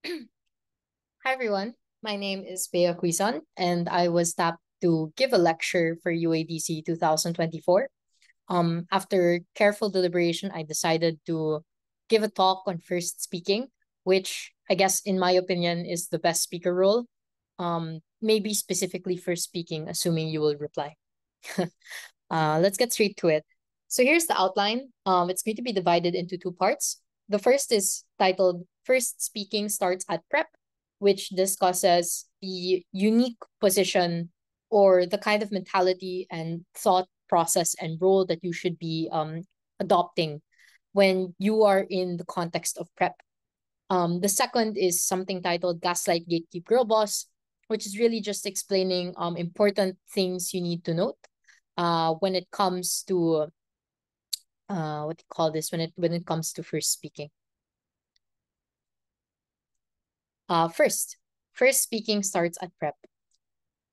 Hi everyone, my name is Cuizon, and I was tapped to give a lecture for UADC 2024. After careful deliberation, I decided to give a talk on first speaking, which I guess, in my opinion, is the best speaker role. Maybe specifically first speaking, assuming you will reply. Let's get straight to it. So here's the outline. It's going to be divided into two parts. The first is titled First Speaking Starts at Prep, which discusses the unique position or the kind of mentality and thought process and role that you should be adopting when you are in the context of prep. The second is something titled Gaslight Gatekeep Girl Boss, which is really just explaining important things you need to note when it comes to what do you call this when it comes to first speaking. First, first speaking starts at prep.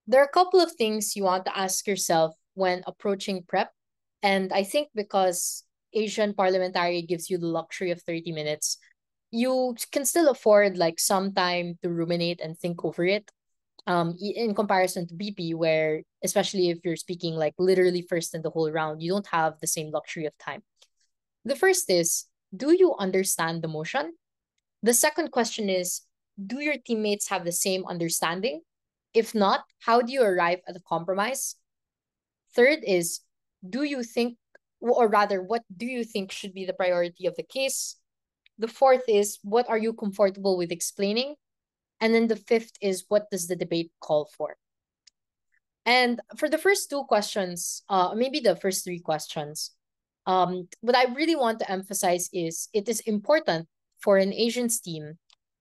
There are a couple of things you want to ask yourself when approaching prep, and I think because Asian parliamentary gives you the luxury of 30 minutes, you can still afford like some time to ruminate and think over it. In comparison to BP, where especially if you're speaking like literally first in the whole round, you don't have the same luxury of time. The first is, do you understand the motion? The second question is, do your teammates have the same understanding? If not, how do you arrive at a compromise? Third is, do you think, or rather, what do you think should be the priority of the case? The fourth is, what are you comfortable with explaining? And then the fifth is, what does the debate call for? And for the first two questions, maybe the first three questions, what I really want to emphasize is it is important for an Asians team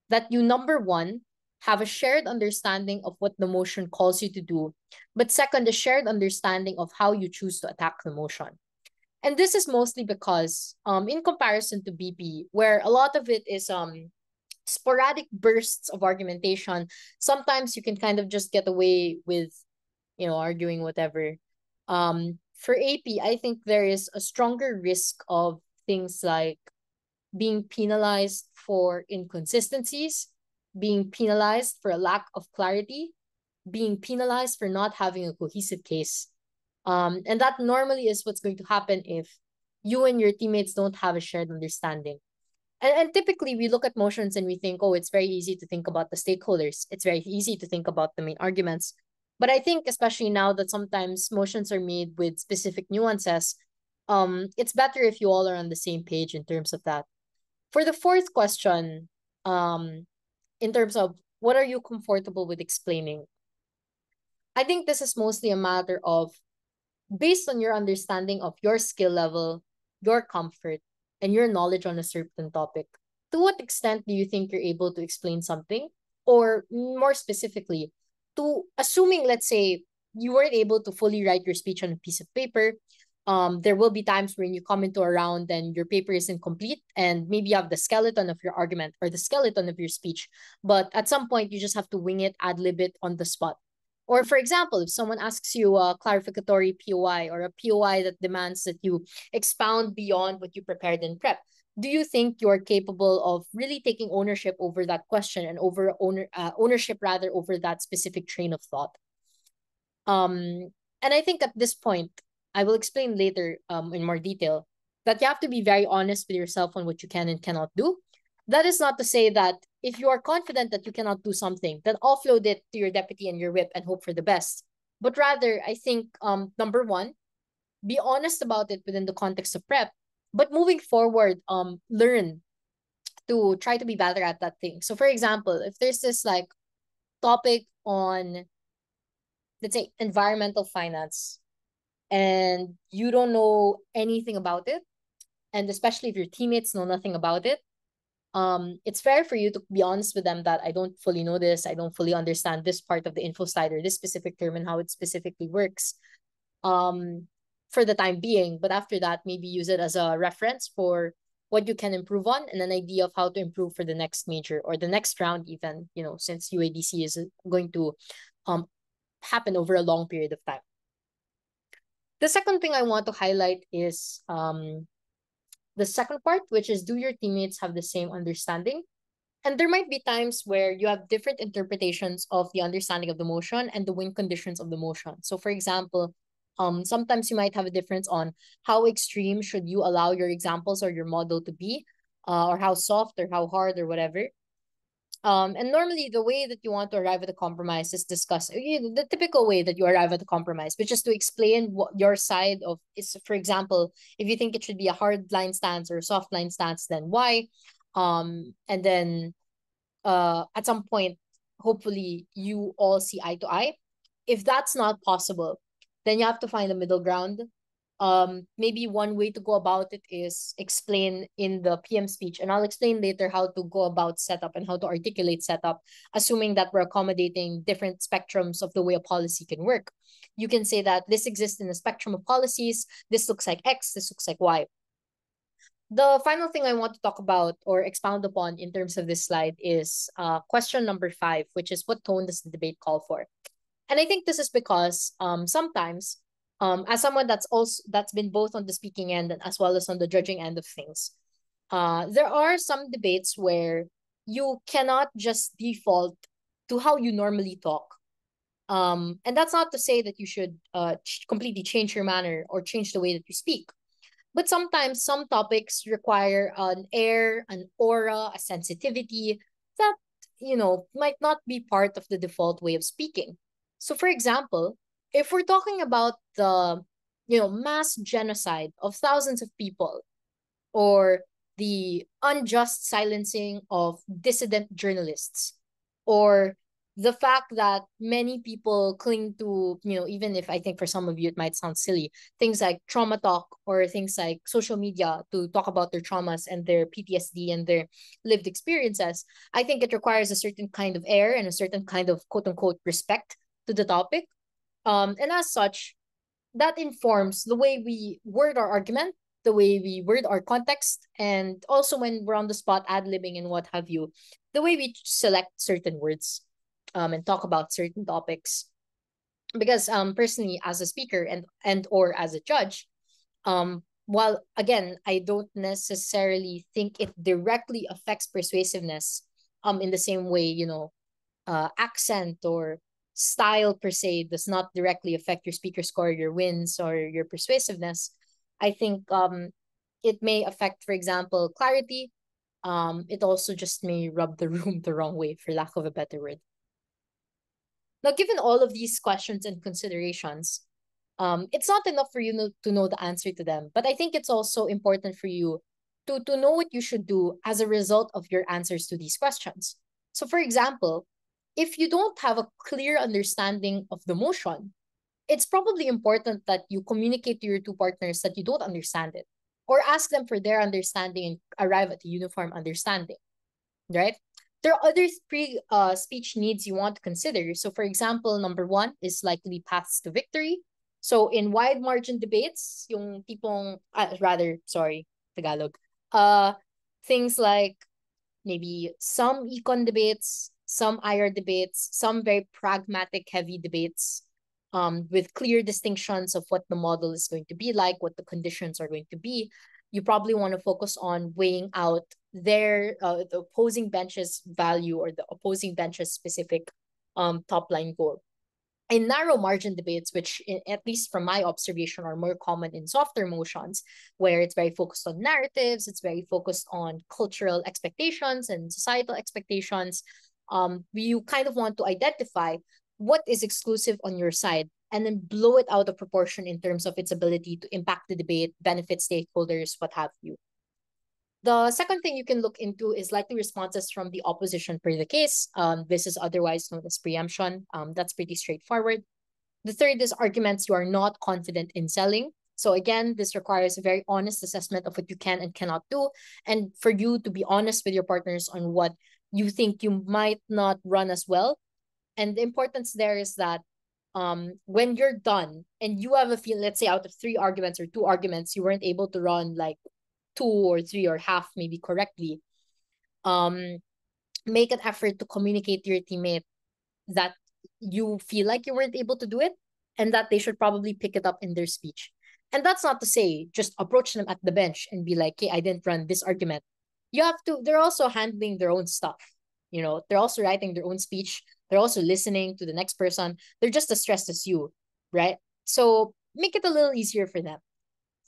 that you, number one, have a shared understanding of what the motion calls you to do, but second, a shared understanding of how you choose to attack the motion. And this is mostly because, in comparison to BP, where a lot of it is sporadic bursts of argumentation, sometimes you can kind of just get away with, arguing whatever. For AP, I think there is a stronger risk of things like being penalized for inconsistencies, being penalized for a lack of clarity, being penalized for not having a cohesive case. And that normally is what's going to happen if you and your teammates don't have a shared understanding. And typically we look at motions and we think, oh, it's very easy to think about the stakeholders. It's very easy to think about the main arguments. But I think especially now that sometimes motions are made with specific nuances, it's better if you all are on the same page in terms of that. For the fourth question, in terms of what are you comfortable with explaining, I think this is mostly a matter of, based on your understanding of your skill level, your comfort, and your knowledge on a certain topic, to what extent do you think you're able to explain something? Or more specifically, to assuming, let's say, you weren't able to fully write your speech on a piece of paper, there will be times when you come into a round and your paper isn't complete, and maybe you have the skeleton of your argument or the skeleton of your speech, but at some point you just have to wing it, ad lib it on the spot. Or for example, if someone asks you a clarificatory POI or a POI that demands that you expound beyond what you prepared in prep, do you think you're capable of really taking ownership over that question and ownership rather over that specific train of thought? And I think at this point, I will explain later in more detail that you have to be very honest with yourself on what you can and cannot do. That is not to say that if you are confident that you cannot do something, then offload it to your deputy and your whip and hope for the best. But rather, I think number one, be honest about it within the context of prep. But moving forward, learn to try to be better at that thing. So for example, if there's this like topic on, let's say, environmental finance, and you don't know anything about it, and especially if your teammates know nothing about it, it's fair for you to be honest with them that I don't fully know this, I don't fully understand this part of the info slide or this specific term and how it specifically works, for the time being. But after that, maybe use it as a reference for what you can improve on and an idea of how to improve for the next major or the next round even, since UADC is going to happen over a long period of time. The second thing I want to highlight is the second part, which is, do your teammates have the same understanding? And there might be times where you have different interpretations of the understanding of the motion and the win conditions of the motion. So for example, sometimes you might have a difference on how extreme should you allow your examples or your model to be, or how soft or how hard or whatever. And normally the way that you want to arrive at a compromise is discuss the typical way that you arrive at a compromise, which is to explain what your side of is. For example, if you think it should be a hard line stance or a soft line stance, then why? And then at some point, hopefully you all see eye to eye. If that's not possible, then you have to find a middle ground. Maybe one way to go about it is explain in the PM speech, and I'll explain later how to go about setup and how to articulate setup, assuming that we're accommodating different spectrums of the way a policy can work. You can say that this exists in a spectrum of policies. This looks like X, this looks like Y. The final thing I want to talk about or expound upon in terms of this slide is question number 5, which is what tone does the debate call for? And I think this is because sometimes, as someone that's been both on the speaking end and as well as on the judging end of things, there are some debates where you cannot just default to how you normally talk. And that's not to say that you should completely change your manner or change the way that you speak. But sometimes some topics require an air, an aura, a sensitivity that, might not be part of the default way of speaking. So, for example, if we're talking about the, mass genocide of thousands of people, or the unjust silencing of dissident journalists, or the fact that many people cling to, even if I think for some of you it might sound silly, things like trauma talk or things like social media to talk about their traumas and their PTSD and their lived experiences, I think it requires a certain kind of air and a certain kind of quote unquote respect to the topic. And as such, that informs the way we word our argument, the way we word our context, and also when we're on the spot ad-libbing and what have you, the way we select certain words and talk about certain topics. Because personally, as a speaker and or as a judge, while again, I don't necessarily think it directly affects persuasiveness in the same way, accent or style per se does not directly affect your speaker score, your wins, or your persuasiveness. I think it may affect, for example, clarity. It also just may rub the room the wrong way, for lack of a better word. Now, given all of these questions and considerations, it's not enough for you to know the answer to them, but I think it's also important for you to know what you should do as a result of your answers to these questions. So, for example, if you don't have a clear understanding of the motion, it's probably important that you communicate to your two partners that you don't understand it, or ask them for their understanding and arrive at a uniform understanding, right? There are other speech needs you want to consider. So, for example, number 1 is likely paths to victory. So, in wide margin debates, yung tipong, Tagalog, things like maybe some econ debates, some IR debates, some very pragmatic heavy debates, with clear distinctions of what the model is going to be like, what the conditions are going to be. You probably want to focus on weighing out the opposing bench's value or the opposing bench's specific top line goal. In narrow margin debates, which at least from my observation are more common in softer motions, where it's very focused on narratives, it's very focused on cultural expectations and societal expectations, you kind of want to identify what is exclusive on your side and then blow it out of proportion in terms of its ability to impact the debate, benefit stakeholders, what have you. The second thing you can look into is likely responses from the opposition per the case. This is otherwise known as preemption. That's pretty straightforward. The third is arguments you are not confident in selling. So again, this requires a very honest assessment of what you can and cannot do, and for you to be honest with your partners on what you think you might not run as well. And the importance there is that when you're done and you have a feel, let's say out of 3 arguments or 2 arguments, you weren't able to run like 2 or 3 or half maybe correctly, make an effort to communicate to your teammate that you feel like you weren't able to do it and that they should probably pick it up in their speech. And that's not to say just approach them at the bench and be like, hey, I didn't run this argument. You have to, they're also handling their own stuff. They're also writing their own speech. They're also listening to the next person. They're just as stressed as you, right? So make it a little easier for them.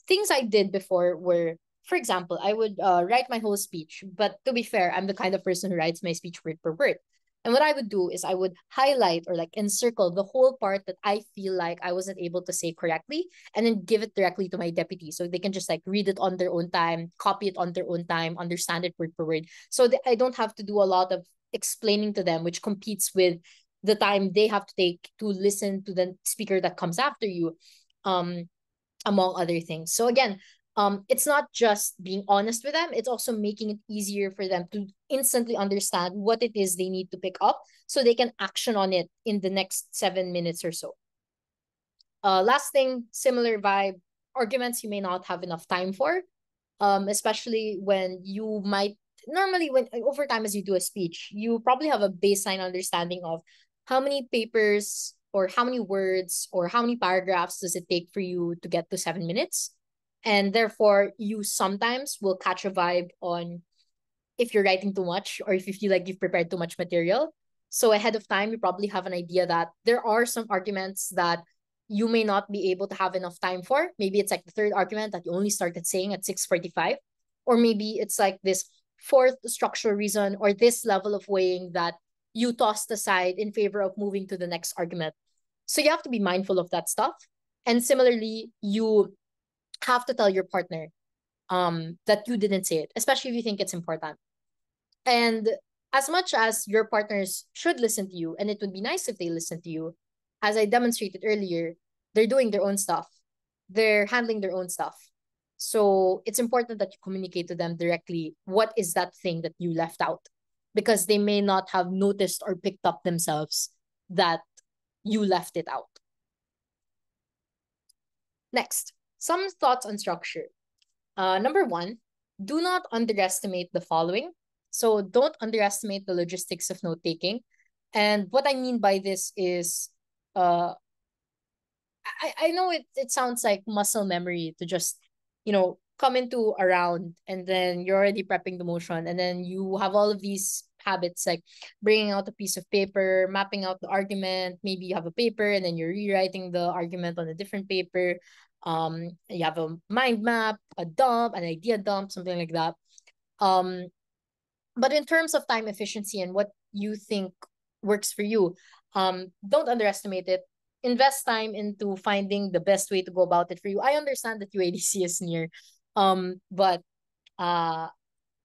Things I did before were, for example, I would write my whole speech. But to be fair, I'm the kind of person who writes my speech word per word. And what I would do is I would highlight or like encircle the whole part that I feel like I wasn't able to say correctly, and then give it directly to my deputy so they can just like read it on their own time, copy it on their own time, understand it word per word. So that I don't have to do a lot of explaining to them, which competes with the time they have to take to listen to the speaker that comes after you. Um, among other things. So again, it's not just being honest with them, it's also making it easier for them to instantly understand what it is they need to pick up so they can action on it in the next 7 minutes or so. Last thing, similar vibe, arguments you may not have enough time for, especially when you might normally when over time as you do a speech, you probably have a baseline understanding of how many papers or how many words or how many paragraphs does it take for you to get to 7 minutes. And therefore, you sometimes will catch a vibe on if you're writing too much or if you feel like you've prepared too much material. So ahead of time, you probably have an idea that there are some arguments that you may not be able to have enough time for. Maybe it's like the third argument that you only started saying at 6:45. Or maybe it's like this fourth structural reason or this level of weighing that you tossed aside in favor of moving to the next argument. So you have to be mindful of that stuff. And similarly, you have to tell your partner that you didn't say it, especially if you think it's important. And as much as your partners should listen to you, and it would be nice if they listen to you, as I demonstrated earlier, they're doing their own stuff. They're handling their own stuff. So it's important that you communicate to them directly what is that thing that you left out, because they may not have noticed or picked up themselves that you left it out. Next, some thoughts on structure. Number one, do not underestimate the following. So don't underestimate the logistics of note taking. And what I mean by this is, uh, I know it sounds like muscle memory to just, come into a round and then you're already prepping the motion. And then you have all of these habits like bringing out a piece of paper, mapping out the argument. Maybe you have a paper and then you're rewriting the argument on a different paper. You have a mind map, a dump, an idea dump, something like that. Um, but in terms of time efficiency and what you think works for you, don't underestimate it. Invest time into finding the best way to go about it for you. I understand that UADC is near, but uh,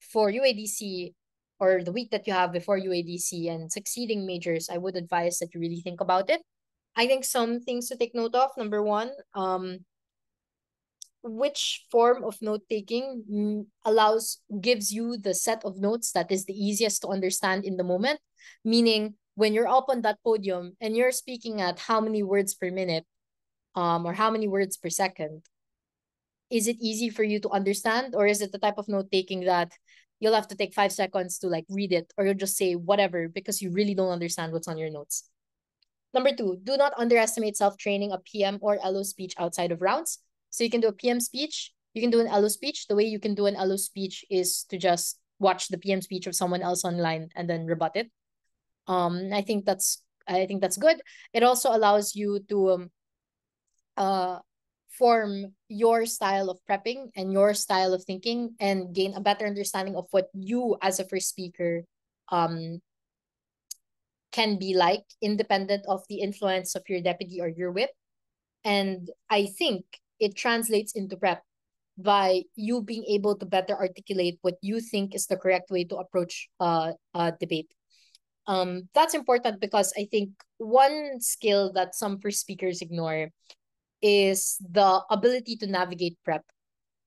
for UADC or the week that you have before UADC and succeeding majors, I would advise that you really think about it. I think some things to take note of. Number one, which form of note taking gives you the set of notes that is the easiest to understand in the moment, meaning when you're up on that podium and you're speaking at how many words per minute or how many words per second, is it easy for you to understand, or is it the type of note taking that you'll have to take 5 seconds to like read it, or you'll just say whatever because you really don't understand what's on your notes? Number two, do not underestimate self-training a PM or LO speech outside of rounds. So you can do a PM speech, you can do an LO speech. The way you can do an LO speech is to just watch the PM speech of someone else online and then rebut it. I think that's good. It also allows you to uh form your style of prepping and your style of thinking and gain a better understanding of what you as a first speaker um can be like, independent of the influence of your deputy or your whip. And I think it translates into prep by you being able to better articulate what you think is the correct way to approach a debate. That's important because I think one skill that some first speakers ignore is the ability to navigate prep.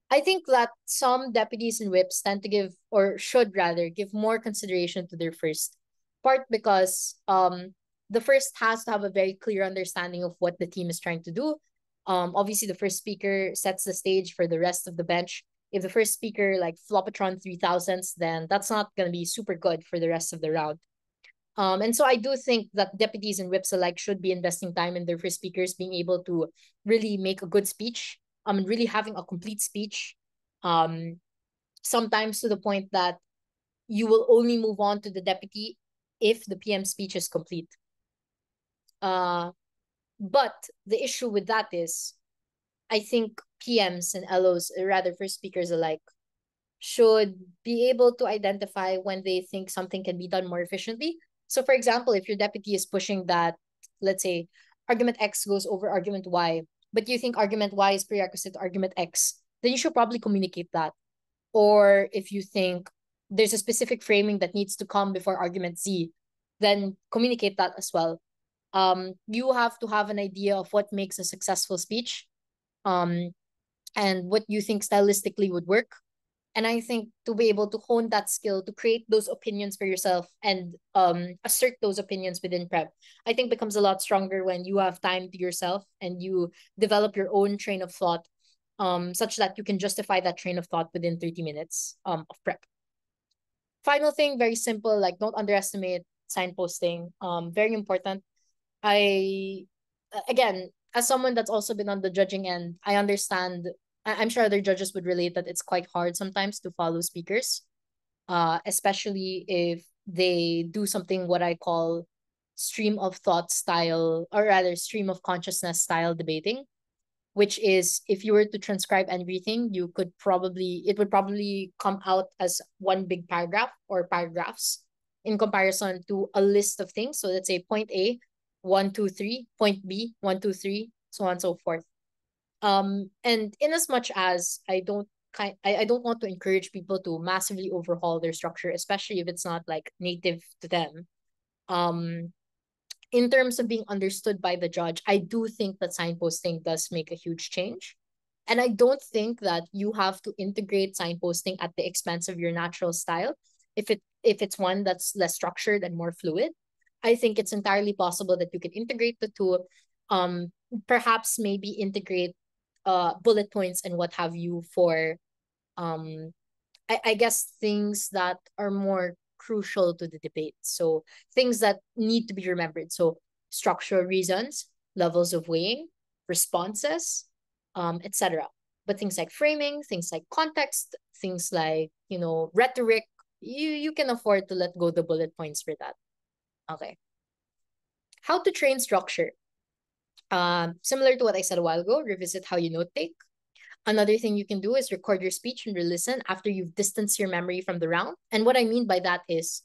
I think that some deputies and whips tend to give, or should rather, give more consideration to their first part because the first has to have a very clear understanding of what the team is trying to do. Obviously, the first speaker sets the stage for the rest of the bench. If the first speaker like Flopatron 3000s, then that's not going to be super good for the rest of the round. And so I do think that deputies and whips alike should be investing time in their first speakers being able to really make a good speech, really having a complete speech, sometimes to the point that you will only move on to the deputy if the PM speech is complete. But the issue with that is, I think PMs and LOs, or rather first speakers alike, should be able to identify when they think something can be done more efficiently. So, for example, if your deputy is pushing that, let's say, argument X goes over argument Y, but you think argument Y is prerequisite to argument X, then you should probably communicate that. Or if you think there's a specific framing that needs to come before argument Z, then communicate that as well. You have to have an idea of what makes a successful speech, um, and what you think stylistically would work. And I think to be able to hone that skill to create those opinions for yourself and assert those opinions within prep, I think becomes a lot stronger when you have time to yourself and you develop your own train of thought, such that you can justify that train of thought within 30 minutes of prep. Final thing, very simple, like don't underestimate signposting. Very important. I again, as someone that's also been on the judging end, I understand. I'm sure other judges would relate that it's quite hard sometimes to follow speakers, especially if they do something what I call stream of thought style, or rather stream of consciousness style debating, which is if you were to transcribe everything, it would probably come out as one big paragraph or paragraphs in comparison to a list of things. So let's say point A, 1, 2, 3, point B, 1, 2, 3, so on and so forth. And in as much as I don't want to encourage people to massively overhaul their structure, especially if it's not like native to them. In terms of being understood by the judge, I do think that signposting does make a huge change. And I don't think that you have to integrate signposting at the expense of your natural style if it's one that's less structured and more fluid. I think it's entirely possible that you can integrate the two, um, perhaps maybe integrate bullet points and what have you for um I guess things that are more crucial to the debate. So things that need to be remembered. So structural reasons, levels of weighing, responses, etc. But things like framing, things like context, things like, rhetoric, you can afford to let go the bullet points for that. Okay. How to train structure. Similar to what I said a while ago, revisit how you note take. Another thing you can do is record your speech and re-listen after you've distanced your memory from the round. And what I mean by that is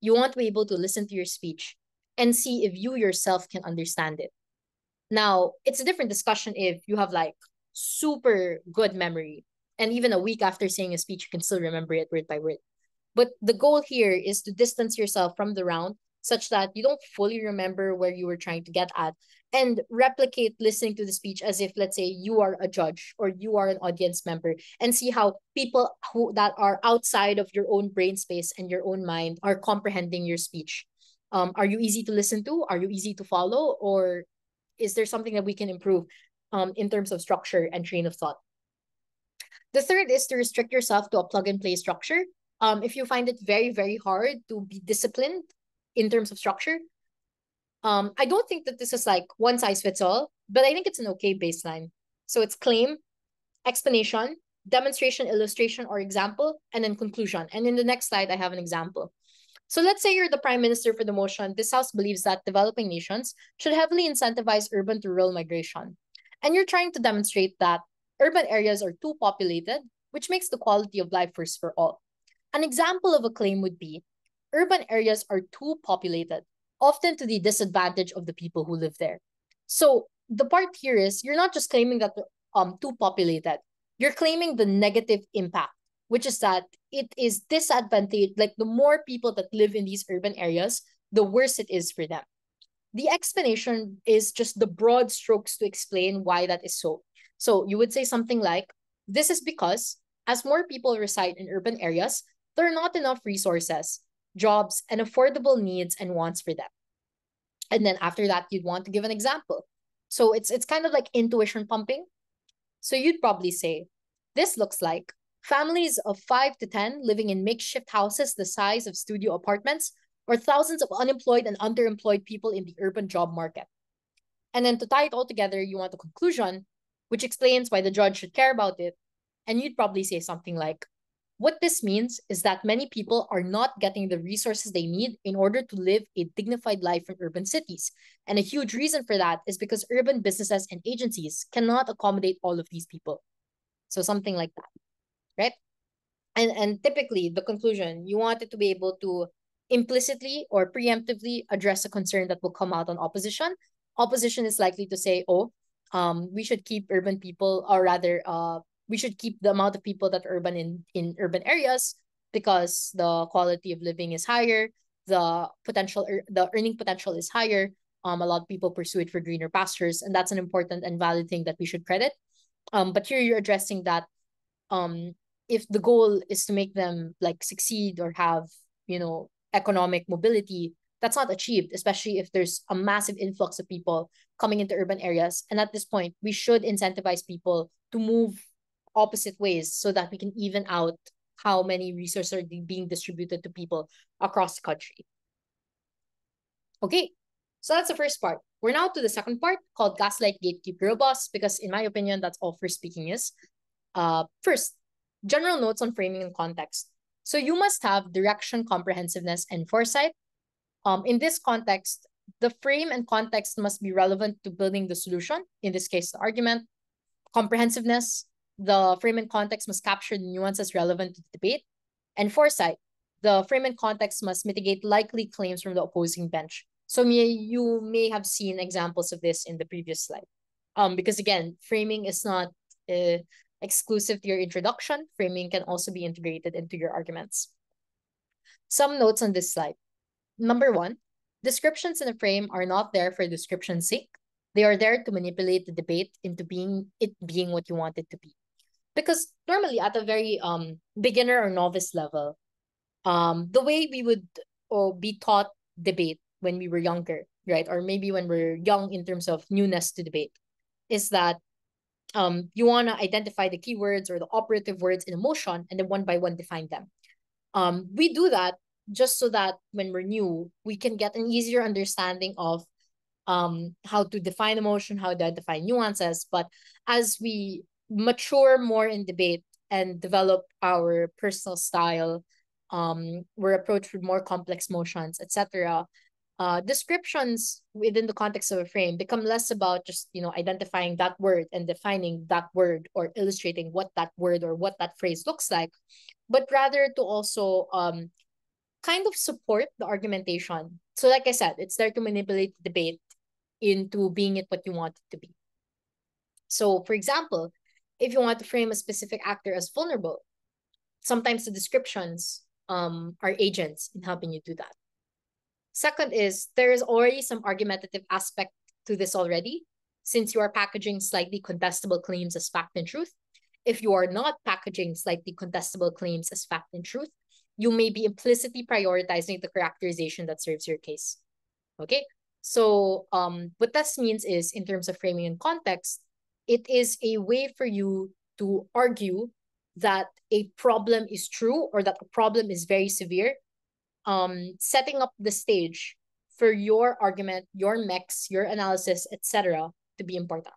you want to be able to listen to your speech and see if you yourself can understand it. Now, it's a different discussion if you have like super good memory and even a week after saying a speech, you can still remember it word by word. But the goal here is to distance yourself from the round such that you don't fully remember where you were trying to get at and replicate listening to the speech as if, let's say, you are a judge or you are an audience member, and see how people who that are outside of your own brain space and your own mind are comprehending your speech. Are you easy to listen to? Are you easy to follow? Or is there something that we can improve in terms of structure and train of thought? The third is to restrict yourself to a plug and play structure. If you find it very, very hard to be disciplined in terms of structure, I don't think that this is like one size fits all, but I think it's an okay baseline. So it's claim, explanation, demonstration, illustration, or example, and then conclusion. And in the next slide, I have an example. So let's say you're the prime minister for the motion. This house believes that developing nations should heavily incentivize urban to rural migration. And you're trying to demonstrate that urban areas are too populated, which makes the quality of life worse for all. An example of a claim would be urban areas are too populated, often to the disadvantage of the people who live there. So the part here is you're not just claiming that they're too populated, you're claiming the negative impact, which is that it is disadvantage, like the more people that live in these urban areas, the worse it is for them. The explanation is just the broad strokes to explain why that is so. So you would say something like, this is because as more people reside in urban areas, there are not enough resources, jobs, and affordable needs and wants for them. And then after that, you'd want to give an example. So it's kind of like intuition pumping. So you'd probably say, this looks like families of 5 to 10 living in makeshift houses the size of studio apartments, or thousands of unemployed and underemployed people in the urban job market. And then to tie it all together, you want a conclusion, which explains why the judge should care about it. And you'd probably say something like, What this means is that many people are not getting the resources they need in order to live a dignified life in urban cities. And a huge reason for that is because urban businesses and agencies cannot accommodate all of these people. So something like that, right? And typically the conclusion, you want it to be able to implicitly or preemptively address a concern that will come out on opposition. Opposition is likely to say, oh, we should keep urban people, or rather, we should keep the amount of people that are urban in urban areas because the quality of living is higher, the earning potential is higher. A lot of people pursue it for greener pastures, and that's an important and valid thing that we should credit. But here you're addressing that um if the goal is to make them like succeed or have, economic mobility, that's not achieved, especially if there's a massive influx of people coming into urban areas. And at this point, we should incentivize people to move opposite ways so that we can even out how many resources are being distributed to people across the country. Okay, so that's the first part. We're now to the second part called Gaslight, Gatekeep, Girl Boss, because in my opinion, that's all first speaking is. First, general notes on framing and context. So you must have direction, comprehensiveness, and foresight. In this context, the frame and context must be relevant to building the solution, in this case, the argument. Comprehensiveness, the frame and context must capture the nuances relevant to the debate. And foresight, the frame and context must mitigate likely claims from the opposing bench. So you may have seen examples of this in the previous slide. Because again, framing is not exclusive to your introduction. Framing can also be integrated into your arguments. Some notes on this slide. Number one, descriptions in a frame are not there for description's sake. They are there to manipulate the debate into being what you want it to be. Because normally at a very beginner or novice level, the way we would be taught debate when we were younger, right? Or maybe when we're young in terms of newness to debate, is that you want to identify the keywords or the operative words in a motion and then one by one define them. We do that just so that when we're new, we can get an easier understanding of how to define emotion, how to define nuances. But as we mature more in debate and develop our personal style, we're approached with more complex motions, etc. Descriptions within the context of a frame become less about just identifying that word and defining that word or illustrating what that word or what that phrase looks like, but rather to also kind of support the argumentation. So like I said, it's there to manipulate the debate into being it what you want it to be. So for example, if you want to frame a specific actor as vulnerable, sometimes the descriptions are agents in helping you do that. Second is there is already some argumentative aspect to this already, since you are packaging slightly contestable claims as fact and truth. If you are not packaging slightly contestable claims as fact and truth, you may be implicitly prioritizing the characterization that serves your case. Okay? So what this means is, in terms of framing and context, it is a way for you to argue that a problem is true or that a problem is very severe, setting up the stage for your argument, your mix, your analysis, etc. to be important.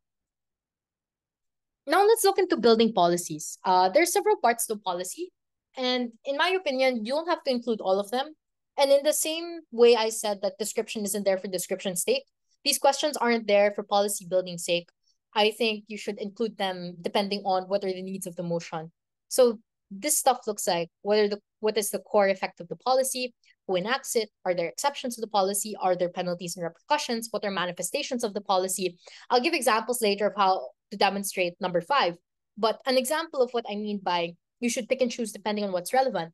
Now let's look into building policies. There's several parts to policy, and in my opinion, you don't have to include all of them. And in the same way I said that description isn't there for description's sake, these questions aren't there for policy building sake. I think you should include them depending on what are the needs of the motion. So this stuff looks like what is the core effect of the policy, who enacts it, are there exceptions to the policy, are there penalties and repercussions, what are manifestations of the policy. I'll give examples later of how to demonstrate number 5. But an example of what I mean by you should pick and choose depending on what's relevant.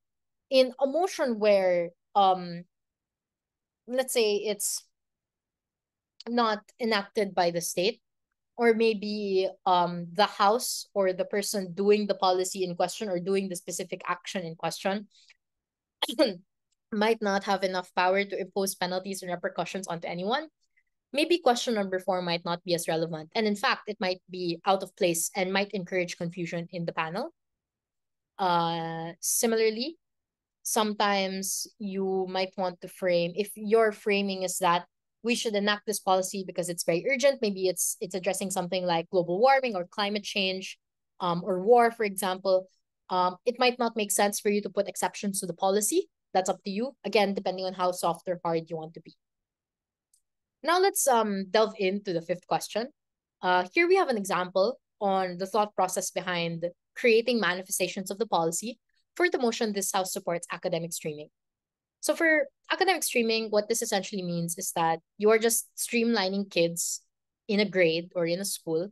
In a motion where let's say it's not enacted by the state, or maybe the house or the person doing the policy in question or doing the specific action in question might not have enough power to impose penalties and repercussions onto anyone, maybe question number 4 might not be as relevant. And in fact, it might be out of place and might encourage confusion in the panel. Similarly, sometimes you might want to frame, if your framing is that we should enact this policy because it's very urgent, maybe it's addressing something like global warming or climate change, or war, for example. It might not make sense for you to put exceptions to the policy. That's up to you. Again, depending on how soft or hard you want to be. Now let's delve into the fifth question. Here we have an example on the thought process behind creating manifestations of the policy. For the motion, this House supports academic streaming. So for academic streaming, what this essentially means is that you are just streamlining kids in a grade or in a school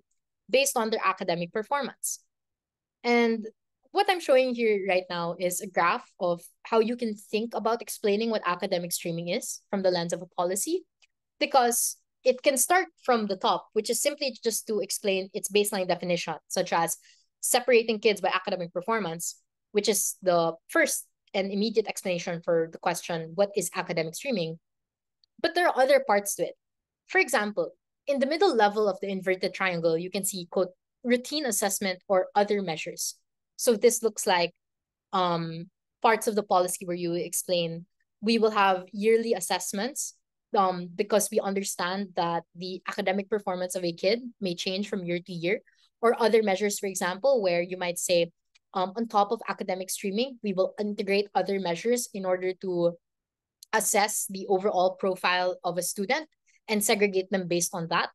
based on their academic performance. And what I'm showing here right now is a graph of how you can think about explaining what academic streaming is from the lens of a policy, because it can start from the top, which is simply just to explain its baseline definition, such as separating kids by academic performance, which is the first and immediate explanation for the question, what is academic streaming? But there are other parts to it. For example, in the middle level of the inverted triangle, you can see, quote, routine assessment or other measures. So this looks like parts of the policy where you explain we will have yearly assessments because we understand that the academic performance of a kid may change from year to year, or other measures, for example, where you might say, on top of academic streaming, we will integrate other measures in order to assess the overall profile of a student and segregate them based on that.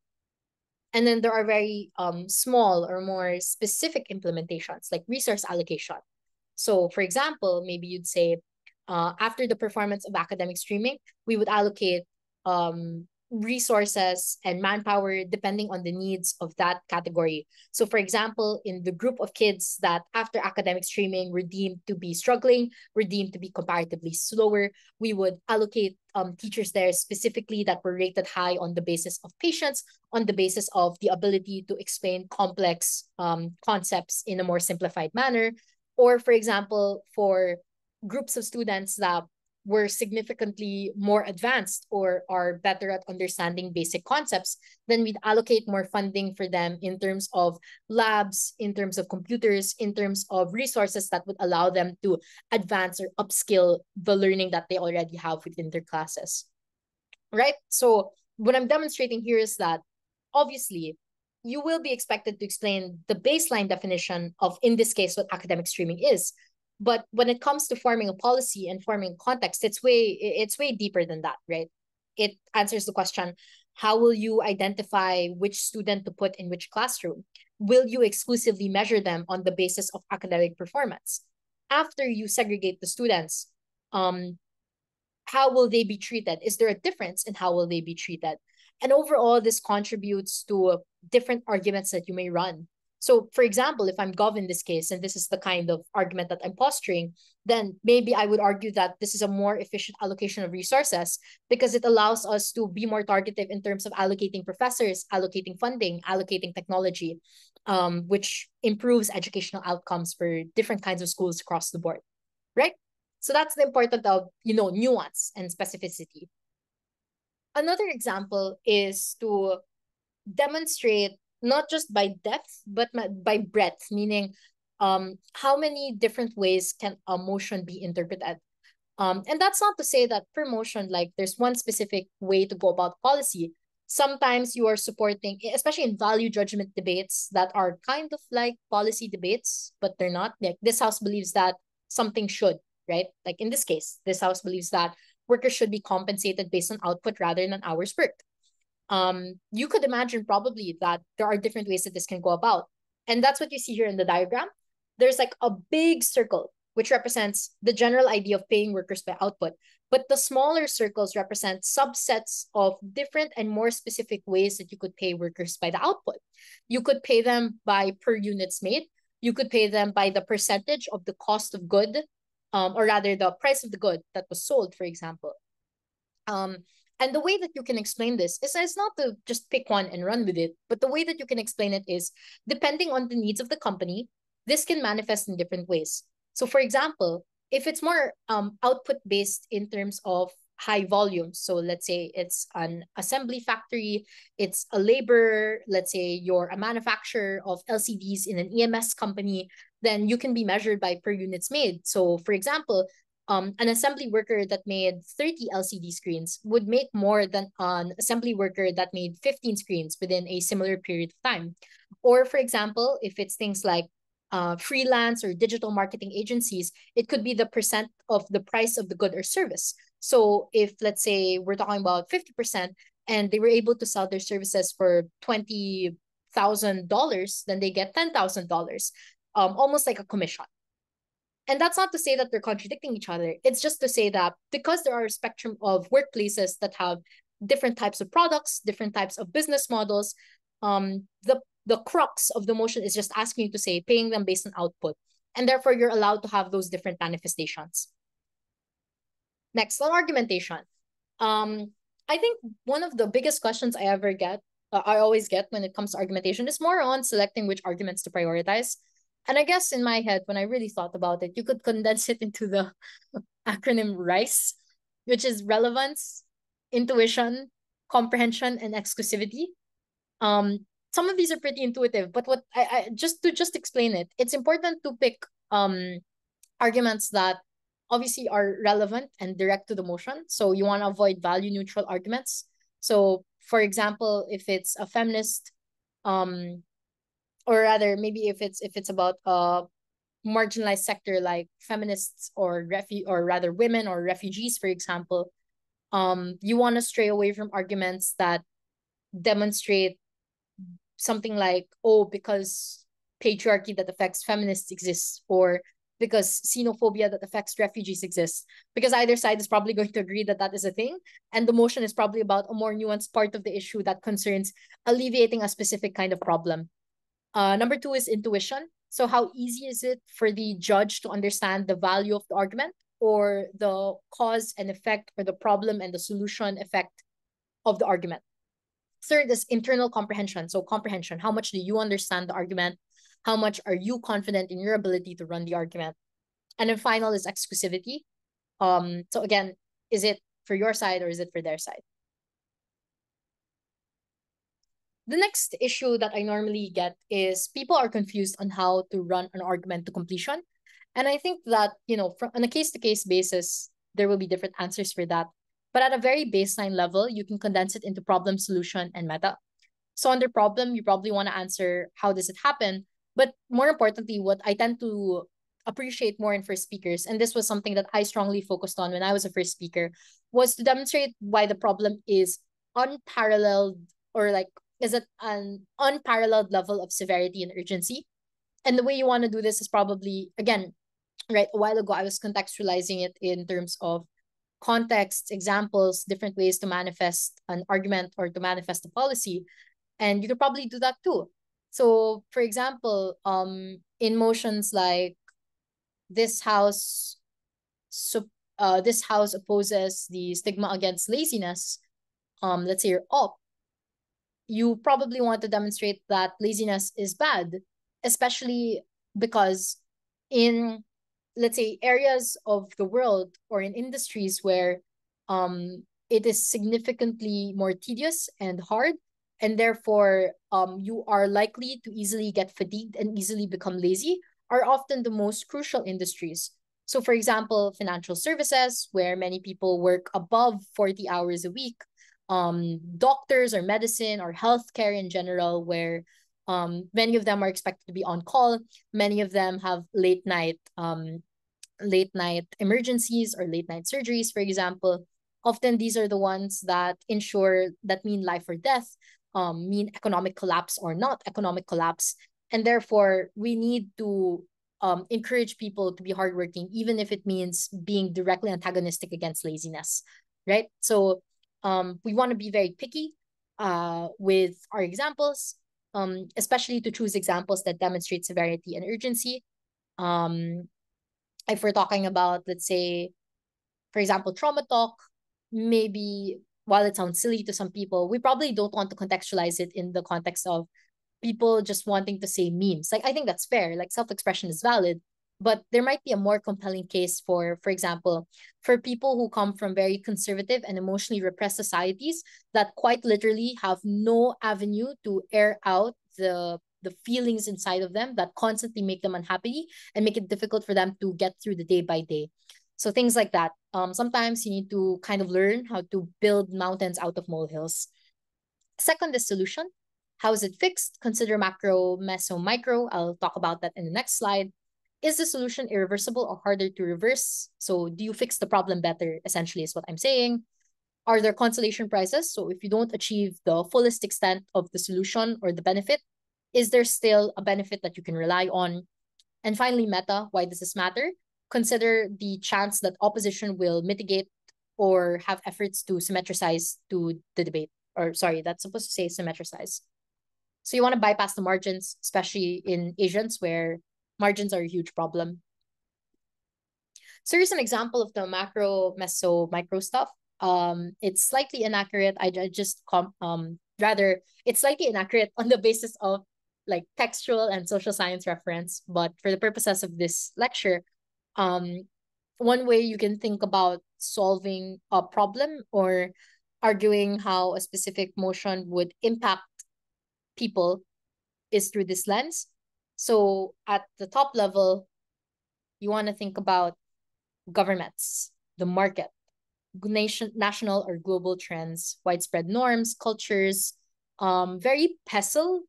And then there are very small or more specific implementations like resource allocation. So for example, maybe you'd say, after the performance of academic streaming, we would allocate resources and manpower depending on the needs of that category. So for example, in the group of kids that after academic streaming were deemed to be struggling, were deemed to be comparatively slower, we would allocate teachers there specifically that were rated high on the basis of patience, on the basis of the ability to explain complex concepts in a more simplified manner. Or for example, for groups of students that were significantly more advanced or are better at understanding basic concepts, then we'd allocate more funding for them in terms of labs, in terms of computers, in terms of resources that would allow them to advance or upskill the learning that they already have within their classes. Right? So what I'm demonstrating here is that obviously you will be expected to explain the baseline definition of, in this case, what academic streaming is. But when it comes to forming a policy and forming context, it's way deeper than that, right? It answers the question, how will you identify which student to put in which classroom? Will you exclusively measure them on the basis of academic performance? After you segregate the students, how will they be treated? Is there a difference in how will they be treated? And overall, this contributes to different arguments that you may run. So for example, if I'm Gov in this case, and this is the kind of argument that I'm posturing, then maybe I would argue that this is a more efficient allocation of resources because it allows us to be more targeted in terms of allocating professors, allocating funding, allocating technology, which improves educational outcomes for different kinds of schools across the board, right? So that's the importance of, nuance and specificity. Another example is to demonstrate not just by depth, but by breadth, meaning how many different ways can a motion be interpreted. And that's not to say that per motion, like there's one specific way to go about policy. Sometimes you are supporting, especially in value judgment debates that are kind of like policy debates, but they're not. Like this house believes that something should, right? Like in this case, this house believes that workers should be compensated based on output rather than hours worked. You could imagine probably that there are different ways that this can go about. And that's what you see here in the diagram. There's like a big circle, which represents the general idea of paying workers by output. But the smaller circles represent subsets of different and more specific ways that you could pay workers by the output. You could pay them by per units made. You could pay them by the percentage of the cost of good, or rather the price of the good that was sold, for example. And the way that you can explain this is not to just pick one and run with it, but the way that you can explain it is depending on the needs of the company, this can manifest in different ways. So for example, if it's more output based in terms of high volumes, so let's say it's an assembly factory, it's a labor, let's say you're a manufacturer of LCDs in an EMS company, then you can be measured by per units made. So for example, an assembly worker that made 30 LCD screens would make more than an assembly worker that made 15 screens within a similar period of time. Or for example, if it's things like freelance or digital marketing agencies, it could be the percent of the price of the good or service. So if, let's say, we're talking about 50% and they were able to sell their services for $20,000, then they get $10,000, almost like a commission. And that's not to say that they're contradicting each other. It's just to say that because there are a spectrum of workplaces that have different types of products, different types of business models, the crux of the motion is just asking you to say paying them based on output. And therefore, you're allowed to have those different manifestations. Next, on argumentation. I think one of the biggest questions I always get when it comes to argumentation is more on selecting which arguments to prioritize. And I guess in my head, when I really thought about it, you could condense it into the acronym RICE, which is relevance, intuition, comprehension, and exclusivity. Some of these are pretty intuitive, but what I just explain it, it's important to pick arguments that obviously are relevant and direct to the motion. So you want to avoid value neutral arguments. So for example, if it's a feminist, or rather maybe if it's about a marginalized sector like feminists or rather women or refugees, for example, you want to stray away from arguments that demonstrate something like, oh, because patriarchy that affects feminists exists, or because xenophobia that affects refugees exists, because either side is probably going to agree that that is a thing, and the motion is probably about a more nuanced part of the issue that concerns alleviating a specific kind of problem. Number two is intuition. So how easy is it for the judge to understand the value of the argument, or the cause and effect, or the problem and the solution effect of the argument? Third is internal comprehension. So comprehension, how much do you understand the argument? How much are you confident in your ability to run the argument? And then final is exclusivity. So again, is it for your side or is it for their side? The next issue that I normally get is people are confused on how to run an argument to completion. And I think that, on a case-to-case basis, there will be different answers for that. But at a very baseline level, you can condense it into problem, solution, and meta. So under problem, you probably want to answer how does it happen? But more importantly, what I tend to appreciate more in first speakers, and this was something that I strongly focused on when I was a first speaker, was to demonstrate why the problem is unparalleled, or like is at an unparalleled level of severity and urgency. And the way you want to do this is probably, again, right, a while ago, I was contextualizing it in terms of context, examples, different ways to manifest an argument or to manifest a policy. And you could probably do that too. So, for example, in motions like this house, this house opposes the stigma against laziness. Let's say you're up, you probably want to demonstrate that laziness is bad, especially because in, let's say, areas of the world or in industries where it is significantly more tedious and hard, and therefore you are likely to easily get fatigued and easily become lazy, are often the most crucial industries. So for example, financial services, where many people work above 40 hours a week, doctors or medicine or healthcare in general, where many of them are expected to be on call. Many of them have late night emergencies or late night surgeries, for example. Often these are the ones that mean life or death, mean economic collapse or not economic collapse. And therefore, we need to encourage people to be hardworking, even if it means being directly antagonistic against laziness, right? So we want to be very picky with our examples, especially to choose examples that demonstrate severity and urgency. If we're talking about, let's say, for example, trauma talk, maybe while it sounds silly to some people, we probably don't want to contextualize it in the context of people just wanting to say memes. Like, I think that's fair. Like, self-expression is valid, but there might be a more compelling case for example, for people who come from very conservative and emotionally repressed societies that quite literally have no avenue to air out the feelings inside of them that constantly make them unhappy and make it difficult for them to get through the day by day. So things like that. Sometimes you need to kind of learn how to build mountains out of molehills. Second is solution. How is it fixed? Consider macro, meso, micro. I'll talk about that in the next slide. Is the solution irreversible or harder to reverse? So do you fix the problem better, essentially, is what I'm saying. Are there consolation prizes? So if you don't achieve the fullest extent of the solution or the benefit, is there still a benefit that you can rely on? And finally, meta, why does this matter? Consider the chance that opposition will mitigate or have efforts to symmetricize to the debate. Or sorry, that's supposed to say symmetricize. So you want to bypass the margins, especially in Asians where margins are a huge problem. So here's an example of the macro, meso, micro stuff. It's slightly inaccurate. Rather, it's slightly inaccurate on the basis of like textual and social science reference. But for the purposes of this lecture, um, one way you can think about solving a problem or arguing how a specific motion would impact people is through this lens. So at the top level, you want to think about governments, the market, national or global trends, widespread norms, cultures, very pestle,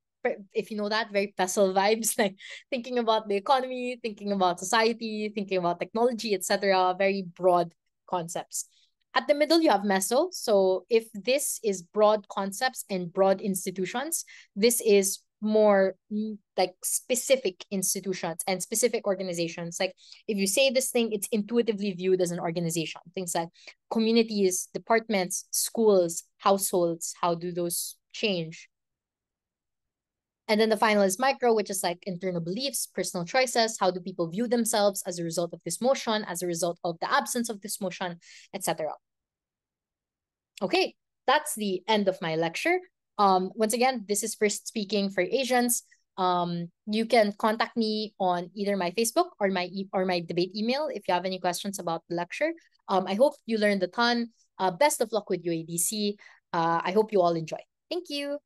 if you know that, very pestle vibes, like thinking about the economy, thinking about society, thinking about technology, etc. Very broad concepts. At the middle, you have meso. So if this is broad concepts and broad institutions, this is more like specific institutions and specific organizations. Like if you say this thing, it's intuitively viewed as an organization. Things like communities, departments, schools, households, how do those change? And then the final is micro, which is like internal beliefs, personal choices. How do people view themselves as a result of this motion, as a result of the absence of this motion, etc. Okay, that's the end of my lecture. Once again, this is First Speaking for Asians. You can contact me on either my Facebook or my debate email if you have any questions about the lecture. I hope you learned a ton. Best of luck with UADC. I hope you all enjoy. Thank you.